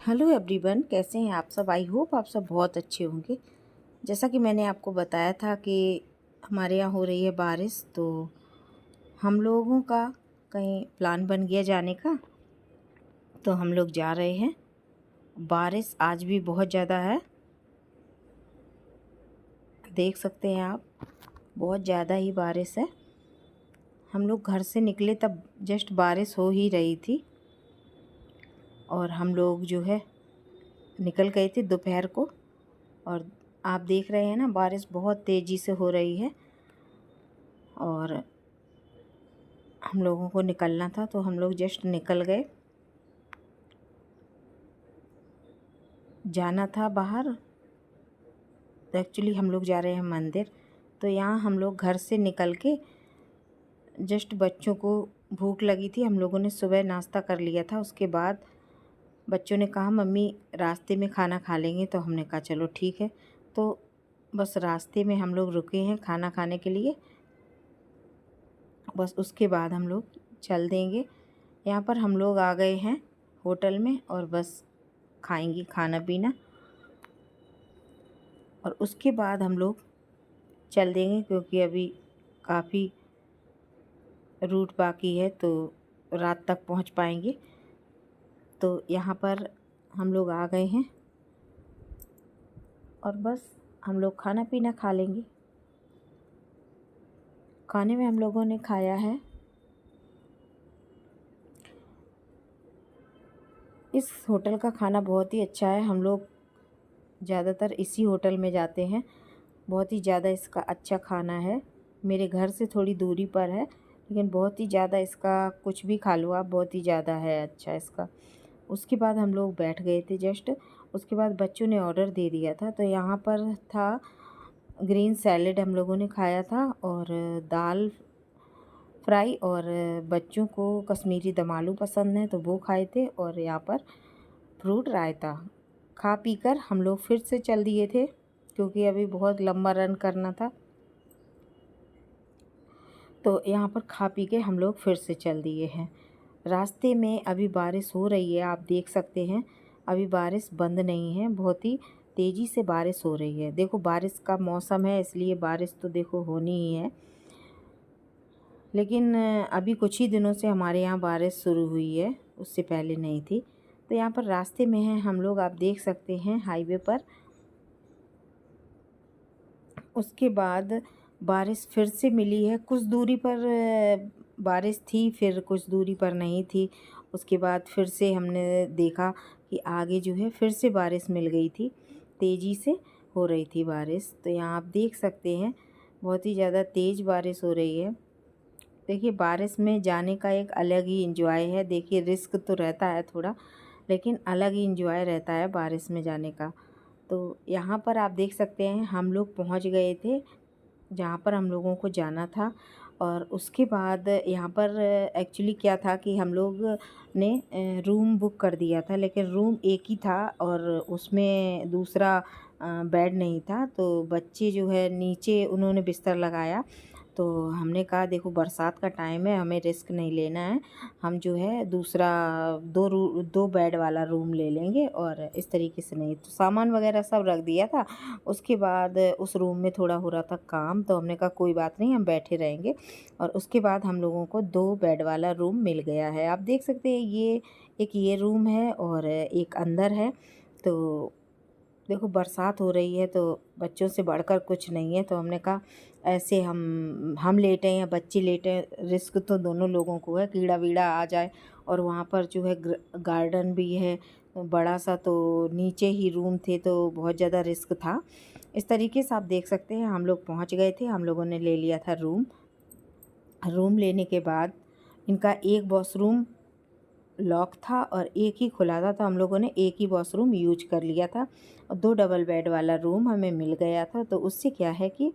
Hello everyone, कैसे हैं आप सब। आई होप आप सब बहुत अच्छे होंगे। जैसा कि मैंने आपको बताया था कि हमारे यहाँ हो रही है बारिश, तो हम लोगों का कहीं प्लान बन गया जाने का, तो हम लोग जा रहे हैं। बारिश आज भी बहुत ज़्यादा है, देख सकते हैं आप, बहुत ज़्यादा ही बारिश है। हम लोग घर से निकले तब जस्ट बारिश हो ही रही थी और हम लोग जो है निकल गए थे दोपहर को। और आप देख रहे हैं ना, बारिश बहुत तेज़ी से हो रही है और हम लोगों को निकलना था तो हम लोग जस्ट निकल गए। जाना था बाहर, तो एक्चुअली हम लोग जा रहे हैं मंदिर। तो यहाँ हम लोग घर से निकल के जस्ट बच्चों को भूख लगी थी, हम लोगों ने सुबह नाश्ता कर लिया था। उसके बाद बच्चों ने कहा मम्मी रास्ते में खाना खा लेंगे, तो हमने कहा चलो ठीक है। तो बस रास्ते में हम लोग रुके हैं खाना खाने के लिए, बस उसके बाद हम लोग चल देंगे। यहाँ पर हम लोग आ गए हैं होटल में और बस खाएंगे खाना पीना और उसके बाद हम लोग चल देंगे, क्योंकि अभी काफ़ी रूट बाकी है तो रात तक पहुँच पाएंगे। तो यहाँ पर हम लोग आ गए हैं और बस हम लोग खाना पीना खा लेंगे। खाने में हम लोगों ने खाया है, इस होटल का खाना बहुत ही अच्छा है। हम लोग ज़्यादातर इसी होटल में जाते हैं, बहुत ही ज़्यादा इसका अच्छा खाना है। मेरे घर से थोड़ी दूरी पर है, लेकिन बहुत ही ज़्यादा इसका कुछ भी खा लो आप, बहुत ही ज़्यादा है अच्छा इसका। उसके बाद हम लोग बैठ गए थे जस्ट, उसके बाद बच्चों ने ऑर्डर दे दिया था। तो यहाँ पर था ग्रीन सैलेड हम लोगों ने खाया था और दाल फ्राई, और बच्चों को कश्मीरी दम आलू पसंद है तो वो खाए थे, और यहाँ पर फ्रूट रायता खा पी कर हम लोग फिर से चल दिए थे, क्योंकि अभी बहुत लंबा रन करना था। तो यहाँ पर खा पी के हम लोग फिर से चल दिए हैं। रास्ते में अभी बारिश हो रही है, आप देख सकते हैं, अभी बारिश बंद नहीं है, बहुत ही तेज़ी से बारिश हो रही है। देखो बारिश का मौसम है, इसलिए बारिश तो देखो होनी ही है। लेकिन अभी कुछ ही दिनों से हमारे यहाँ बारिश शुरू हुई है, उससे पहले नहीं थी। तो यहाँ पर रास्ते में हैं हम लोग, आप देख सकते हैं हाईवे पर। उसके बाद बारिश फिर से मिली है, कुछ दूरी पर बारिश थी, फिर कुछ दूरी पर नहीं थी। उसके बाद फिर से हमने देखा कि आगे जो है फिर से बारिश मिल गई थी, तेज़ी से हो रही थी बारिश। तो यहाँ आप देख सकते हैं बहुत ही ज़्यादा तेज़ बारिश हो रही है। देखिए बारिश में जाने का एक अलग ही एंजॉय है। देखिए रिस्क तो रहता है थोड़ा, लेकिन अलग ही एंजॉय रहता है बारिश में जाने का। तो यहाँ पर आप देख सकते हैं हम लोग पहुँच गए थे जहाँ पर हम लोगों को जाना था। और उसके बाद यहाँ पर एक्चुअली क्या था कि हम लोग ने रूम बुक कर दिया था, लेकिन रूम एक ही था और उसमें दूसरा बेड नहीं था। तो बच्चे जो है नीचे उन्होंने बिस्तर लगाया, तो हमने कहा देखो बरसात का टाइम है, हमें रिस्क नहीं लेना है, हम जो है दूसरा दो बेड वाला रूम ले लेंगे। और इस तरीके से नहीं, तो सामान वगैरह सब रख दिया था। उसके बाद उस रूम में थोड़ा हो रहा था काम, तो हमने कहा कोई बात नहीं, हम बैठे रहेंगे। और उसके बाद हम लोगों को दो बेड वाला रूम मिल गया है। आप देख सकते हैं ये रूम है और एक अंदर है। तो देखो बरसात हो रही है तो बच्चों से बढ़कर कुछ नहीं है, तो हमने कहा ऐसे हम लेटें या बच्चे लेटें, रिस्क तो दोनों लोगों को है, कीड़ा वीड़ा आ जाए। और वहाँ पर जो है गार्डन भी है बड़ा सा, तो नीचे ही रूम थे तो बहुत ज़्यादा रिस्क था। इस तरीके से आप देख सकते हैं हम लोग पहुँच गए थे, हम लोगों ने ले लिया था रूम। रूम लेने के बाद इनका एक वॉशरूम लॉक था और एक ही खुला था, तो हम लोगों ने एक ही वॉशरूम यूज कर लिया था। और दो डबल बेड वाला रूम हमें मिल गया था, तो उससे क्या है कि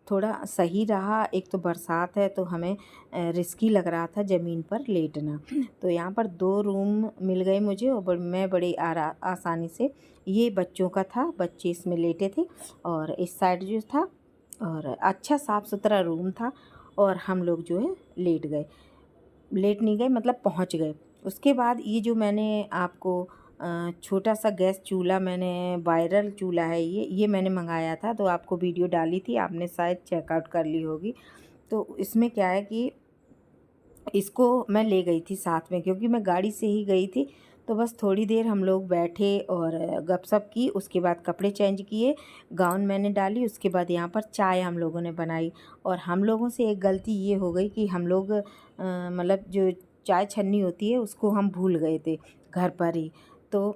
थोड़ा सही रहा। एक तो बरसात है तो हमें रिस्की लग रहा था ज़मीन पर लेटना। तो यहाँ पर दो रूम मिल गए मुझे और मैं बड़ी आसानी से, ये बच्चों का था, बच्चे इसमें लेटे थे और इस साइड जो था, और अच्छा साफ़ सुथरा रूम था। और हम लोग जो है लेट गए, लेट नहीं गए मतलब पहुंच गए। उसके बाद ये जो मैंने आपको छोटा सा गैस चूल्हा, मैंने वायरल चूल्हा है ये मैंने मंगाया था, तो आपको वीडियो डाली थी, आपने शायद चेकआउट कर ली होगी। तो इसमें क्या है कि इसको मैं ले गई थी साथ में, क्योंकि मैं गाड़ी से ही गई थी। तो बस थोड़ी देर हम लोग बैठे और गपशप की, उसके बाद कपड़े चेंज किए, गाउन मैंने डाली, उसके बाद यहाँ पर चाय हम लोगों ने बनाई। और हम लोगों से एक गलती ये हो गई कि हम लोग मतलब जो चाय छन्नी होती है उसको हम भूल गए थे घर पर ही। तो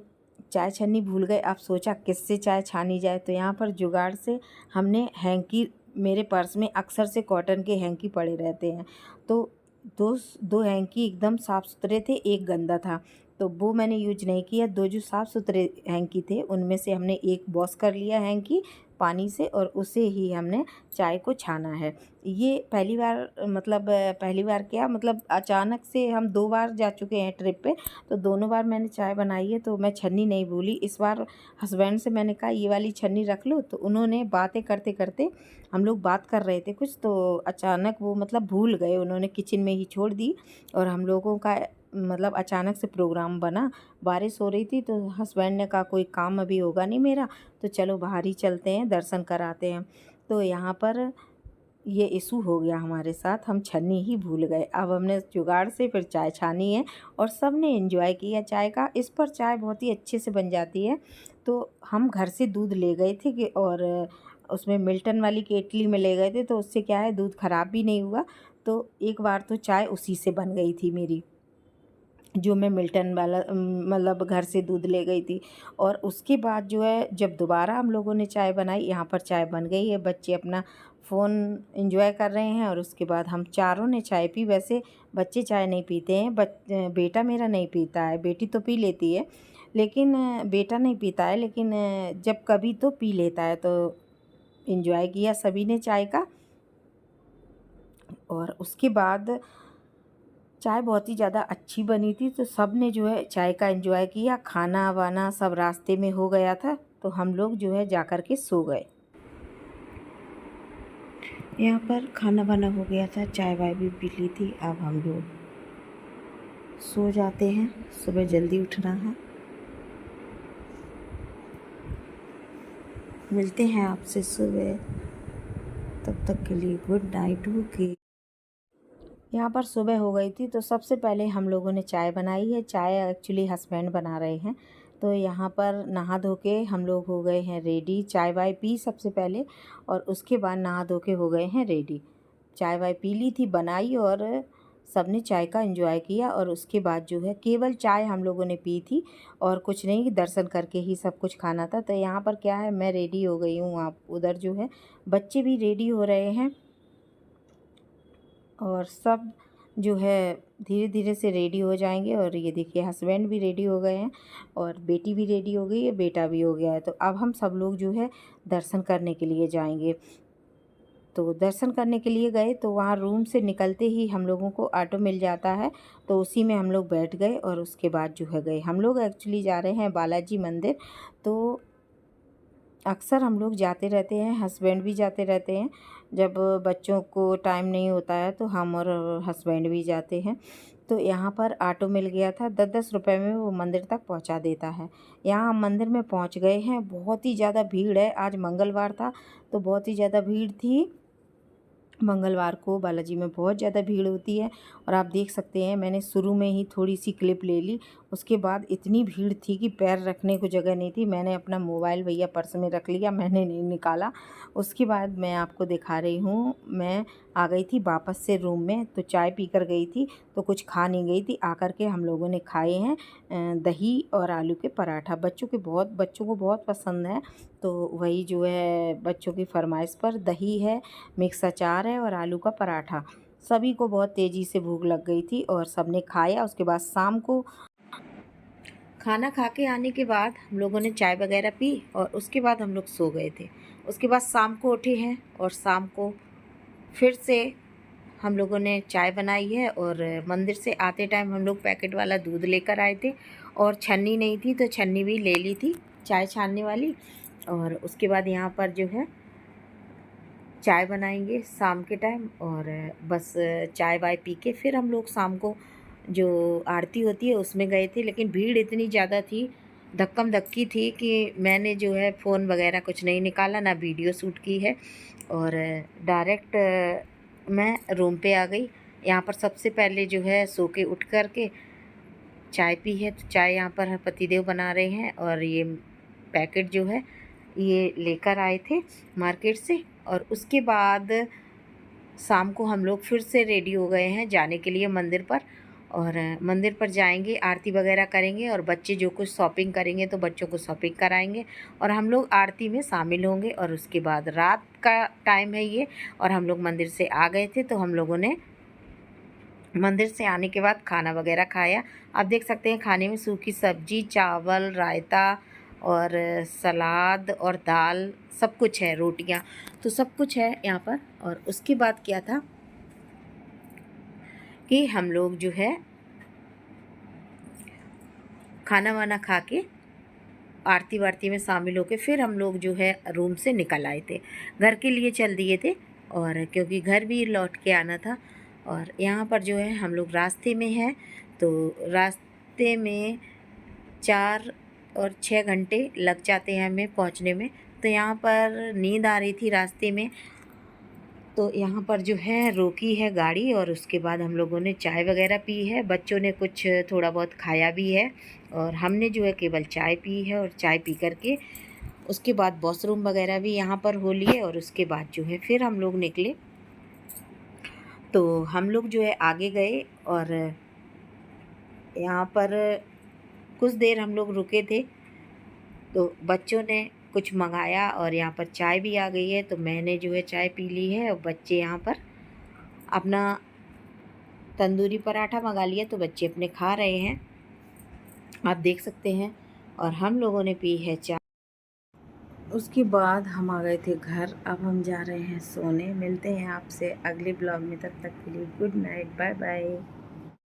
चाय छन्नी भूल गए, अब सोचा किससे चाय छानी जाए, तो यहाँ पर जुगाड़ से हमने हैंकी, मेरे पर्स में अक्सर से कॉटन के हैंकी पड़े रहते हैं, तो दो हैंकी एकदम साफ़ सुथरे थे, एक गंदा था, तो वो मैंने यूज नहीं किया। दो जो साफ़ सुथरे हैंकी थे उनमें से हमने एक वॉश कर लिया हैंकी पानी से, और उसे ही हमने चाय को छाना है। ये पहली बार, मतलब पहली बार क्या, मतलब अचानक से हम 2 बार जा चुके हैं ट्रिप पे, तो दोनों बार मैंने चाय बनाई है, तो मैं छन्नी नहीं भूली। इस बार हस्बैंड से मैंने कहा ये वाली छन्नी रख लो, तो उन्होंने बातें करते करते, हम लोग बात कर रहे थे कुछ, तो अचानक वो मतलब भूल गए, उन्होंने किचन में ही छोड़ दी। और हम लोगों का मतलब अचानक से प्रोग्राम बना, बारिश हो रही थी, तो हस्बैंड ने कहा कोई काम अभी होगा नहीं मेरा, तो चलो बाहर ही चलते हैं, दर्शन कराते हैं। तो यहाँ पर ये इशू हो गया हमारे साथ, हम छन्नी ही भूल गए। अब हमने जुगाड़ से फिर चाय छानी है और सब ने एंजॉय किया चाय का। इस पर चाय बहुत ही अच्छे से बन जाती है। तो हम घर से दूध ले गए थे कि, और उसमें मिल्टन वाली केतली में ले गए थे, तो उससे क्या है दूध ख़राब भी नहीं हुआ। तो एक बार तो चाय उसी से बन गई थी मेरी, जो मैं मिल्टन वाला मतलब घर से दूध ले गई थी। और उसके बाद जो है जब दोबारा हम लोगों ने चाय बनाई, यहाँ पर चाय बन गई है, बच्चे अपना फ़ोन एंजॉय कर रहे हैं, और उसके बाद हम चारों ने चाय पी। वैसे बच्चे चाय नहीं पीते हैं, बेटा मेरा नहीं पीता है, बेटी तो पी लेती है, लेकिन बेटा नहीं पीता है, लेकिन जब कभी तो पी लेता है। तो एंजॉय किया सभी ने चाय का। और उसके बाद चाय बहुत ही ज़्यादा अच्छी बनी थी, तो सब ने जो है चाय का एंजॉय किया। खाना वाना सब रास्ते में हो गया था, तो हम लोग जो है जा कर के सो गए। यहाँ पर खाना वाना हो गया था, चाय वाय भी पी ली थी, अब हम लोग सो जाते हैं, सुबह जल्दी उठना है। मिलते हैं आपसे सुबह, तब तक के लिए गुड नाइट। ओके। यहाँ पर सुबह हो गई थी, तो सबसे पहले हम लोगों ने चाय बनाई है। चाय एक्चुअली हस्बैंड बना रहे हैं। तो यहाँ पर नहा धो के हम लोग हो गए हैं रेडी। चाय वाय पी सबसे पहले, और उसके बाद नहा धो के हो गए हैं रेडी। चाय वाय पी ली थी, बनाई, और सबने चाय का एंजॉय किया। और उसके बाद जो है केवल चाय हम लोगों ने पी थी, और कुछ नहीं, दर्शन करके ही सब कुछ खाना था। तो यहाँ पर क्या है, मैं रेडी हो गई हूँ, आप उधर जो है बच्चे भी रेडी हो रहे हैं, और सब जो है धीरे धीरे से रेडी हो जाएंगे। और ये देखिए हस्बैंड भी रेडी हो गए हैं, और बेटी भी रेडी हो गई है, बेटा भी हो गया है। तो अब हम सब लोग जो है दर्शन करने के लिए जाएंगे। तो दर्शन करने के लिए गए, तो वहाँ रूम से निकलते ही हम लोगों को ऑटो मिल जाता है, तो उसी में हम लोग बैठ गए। और उसके बाद जो है गए, हम लोग एक्चुअली जा रहे हैं बालाजी मंदिर। तो अक्सर हम लोग जाते रहते हैं, हस्बैंड भी जाते रहते हैं। जब बच्चों को टाइम नहीं होता है तो हम और हस्बैंड भी जाते हैं। तो यहाँ पर ऑटो मिल गया था, 10-10 रुपए में वो मंदिर तक पहुँचा देता है। यहाँ हम मंदिर में पहुँच गए हैं, बहुत ही ज़्यादा भीड़ है, आज मंगलवार था तो बहुत ही ज़्यादा भीड़ थी। मंगलवार को बालाजी में बहुत ज़्यादा भीड़ होती है, और आप देख सकते हैं मैंने शुरू में ही थोड़ी सी क्लिप ले ली, उसके बाद इतनी भीड़ थी कि पैर रखने को जगह नहीं थी। मैंने अपना मोबाइल भैया पर्स में रख लिया, मैंने नहीं निकाला। उसके बाद मैं आपको दिखा रही हूँ, मैं आ गई थी वापस से रूम में, तो चाय पी कर गई थी, तो कुछ खा नहीं गई थी। आकर के हम लोगों ने खाए हैं दही और आलू के पराठा। बच्चों को बहुत पसंद है, तो वही जो है बच्चों की फरमाइश पर दही है, मिक्स अचार है और आलू का पराठा। सभी को बहुत तेज़ी से भूख लग गई थी, और सबने खाया। उसके बाद शाम को खाना खा के आने के बाद हम लोगों ने चाय वगैरह पी, और उसके बाद हम लोग सो गए थे। उसके बाद शाम को उठे हैं, और शाम को फिर से हम लोगों ने चाय बनाई है। और मंदिर से आते टाइम हम लोग पैकेट वाला दूध लेकर आए थे, और छन्नी नहीं थी तो छन्नी भी ले ली थी चाय छानने वाली। और उसके बाद यहाँ पर जो है चाय बनाएंगे शाम के टाइम, और बस चाय वाय पी के फिर हम लोग शाम को जो आरती होती है उसमें गए थे, लेकिन भीड़ इतनी ज़्यादा थी, धक्कम धक्की थी कि मैंने जो है फ़ोन वगैरह कुछ नहीं निकाला, ना वीडियो शूट की है, और डायरेक्ट मैं रूम पे आ गई। यहाँ पर सबसे पहले जो है सो के उठ कर के चाय पी है। तो चाय यहाँ पर पतिदेव बना रहे हैं, और ये पैकेट जो है ये लेकर आए थे मार्केट से। और उसके बाद शाम को हम लोग फिर से रेडी हो गए हैं जाने के लिए मंदिर पर, और मंदिर पर जाएंगे, आरती वगैरह करेंगे, और बच्चे जो कुछ शॉपिंग करेंगे तो बच्चों को शॉपिंग कराएंगे, और हम लोग आरती में शामिल होंगे। और उसके बाद रात का टाइम है ये, और हम लोग मंदिर से आ गए थे, तो हम लोगों ने मंदिर से आने के बाद खाना वगैरह खाया। आप देख सकते हैं खाने में सूखी सब्जी, चावल, रायता और सलाद और दाल, सब कुछ है, रोटियां, तो सब कुछ है यहाँ पर। और उसके बाद क्या था कि हम लोग जो है खाना वाना खा के आरती वारती में शामिल होके फिर हम लोग जो है रूम से निकल आए थे, घर के लिए चल दिए थे, और क्योंकि घर भी लौट के आना था। और यहाँ पर जो है हम लोग रास्ते में हैं, तो रास्ते में 4 और 6 घंटे लग जाते हैं हमें पहुँचने में। तो यहाँ पर नींद आ रही थी रास्ते में, तो यहाँ पर जो है रोकी है गाड़ी, और उसके बाद हम लोगों ने चाय वगैरह पी है, बच्चों ने कुछ थोड़ा बहुत खाया भी है, और हमने जो है केवल चाय पी है। और चाय पी करके उसके बाद वॉशरूम वगैरह भी यहाँ पर हो लिए, और उसके बाद जो है फिर हम लोग निकले। तो हम लोग जो है आगे गए, और यहाँ पर कुछ देर हम लोग रुके थे, तो बच्चों ने कुछ मंगाया, और यहाँ पर चाय भी आ गई है, तो मैंने जो है चाय पी ली है, और बच्चे यहाँ पर अपना तंदूरी पराठा मंगा लिया, तो बच्चे अपने खा रहे हैं, आप देख सकते हैं। और हम लोगों ने पी है चाय। उसके बाद हम आ गए थे घर, अब हम जा रहे हैं सोने। मिलते हैं आपसे अगले ब्लॉग में, तब तक के लिए गुड नाइट, बाय बाय।